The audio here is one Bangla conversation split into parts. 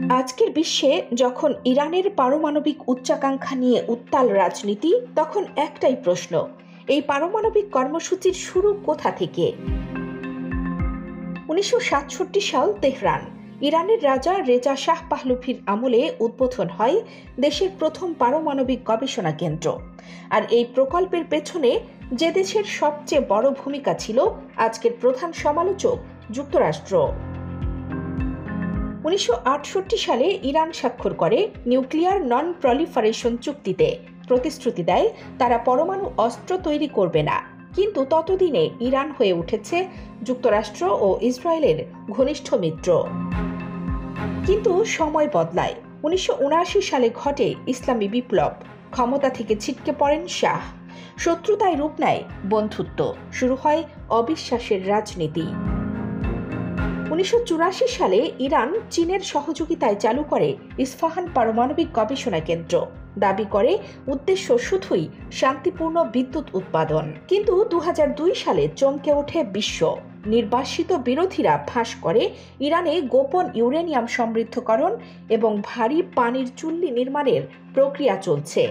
আজকের বিশ্বে যখন ইরানের পারমাণবিক উচ্চাকাঙ্ক্ষা নিয়ে উত্তাল রাজনীতি, তখন একটাই প্রশ্ন, এই পারমাণবিক কর্মসূচির শুরু কোথা থেকে? 1967 সাল তেহরান। ইরানের রাজা রেজা শাহ পাহলভির আমলে উদ্বোধন হয় দেশের প্রথম পারমাণবিক গবেষণা কেন্দ্র। আর এই প্রকল্পের পেছনে যে দেশের সবচেয়ে বড় ভূমিকা ছিল, আজকের প্রধান সমালোচক যুক্তরাষ্ট্র। 1968 সালে ইরান স্বাক্ষর করে নিউক্লিয়ার নন প্রলিফারেশন চুক্তিতে। প্রতিশ্রুতি দেয় তারা পরমাণু অস্ত্র তৈরি করবে না, কিন্তু ততদিনে ইরান হয়ে উঠেছে যুক্তরাষ্ট্র ও ইসরায়েলের ঘনিষ্ঠ মিত্র। কিন্তু সময় বদলায়। 1979 সালে ঘটে ইসলামী বিপ্লব। ক্ষমতা থেকে ছিটকে পড়েন শাহ। শত্রুতায় রূপ নেয় বন্ধুত্ব। শুরু হয় অবিশ্বাসের রাজনীতি। 1984 সালে ইরান চীনের সহযোগিতায় চালু করে ইস্পাহান পারমাণবিক গবেষণা কেন্দ্র। দাবি করে উদ্দেশ্য শুধুই শান্তিপূর্ণ বিদ্যুৎ উৎপাদন। কিন্তু 2002 সালে চমকে ওঠে বিশ্ব। নির্বাসিত বিরোধীরা ফাঁস করে ইরানে গোপন ইউরেনিয়াম সমৃদ্ধকরণ এবং ভারী পানির চুল্লি নির্মাণের প্রক্রিয়া চলছে।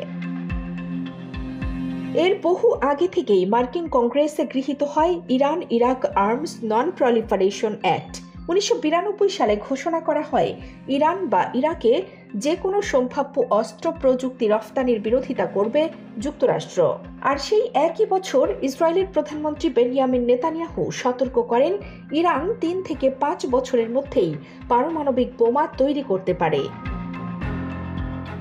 এর বহু আগে থেকেই মার্কিন কংগ্রেসে গৃহীত হয় ইরান ইরাক আর্মস নন প্রলিফারেশন অ্যাক্ট। 1992 সালে ঘোষণা করা হয় ইরান বা ইরাকে যে কোনো সম্ভাব্য অস্ত্র প্রযুক্তি রফতানির বিরোধিতা করবে যুক্তরাষ্ট্র। আর সেই একই বছর ইসরায়েলের প্রধানমন্ত্রী বেনিয়ামিন নেতানিয়াহু সতর্ক করেন ইরান 3 থেকে 5 বছরের মধ্যেই পারমাণবিক বোমা তৈরি করতে পারে।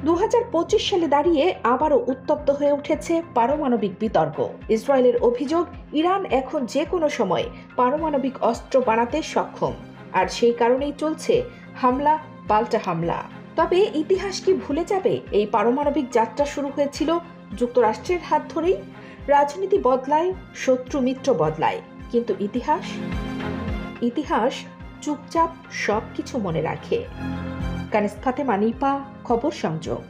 2025 সালে দাঁড়িয়ে আবারও উত্তপ্ত হয়ে উঠেছে পারমাণবিক বিতর্ক। ইসরায়েলের অভিযোগ, ইরান এখন যে কোনো সময় পারমাণবিক অস্ত্র বানাতে সক্ষম, আর সেই কারণেই চলছে হামলা পাল্টা হামলা। তবে ইতিহাস কি ভুলে যাবে এই পারমাণবিক যাত্রা শুরু হয়েছিল যুক্তরাষ্ট্রের হাত ধরেই? রাজনীতি বদলায়, শত্রু মিত্র বদলায়, কিন্তু ইতিহাস চুপচাপ সবকিছু মনে রাখে। কানিজ ফাতেমা, নিপা, খবর সংযোগ।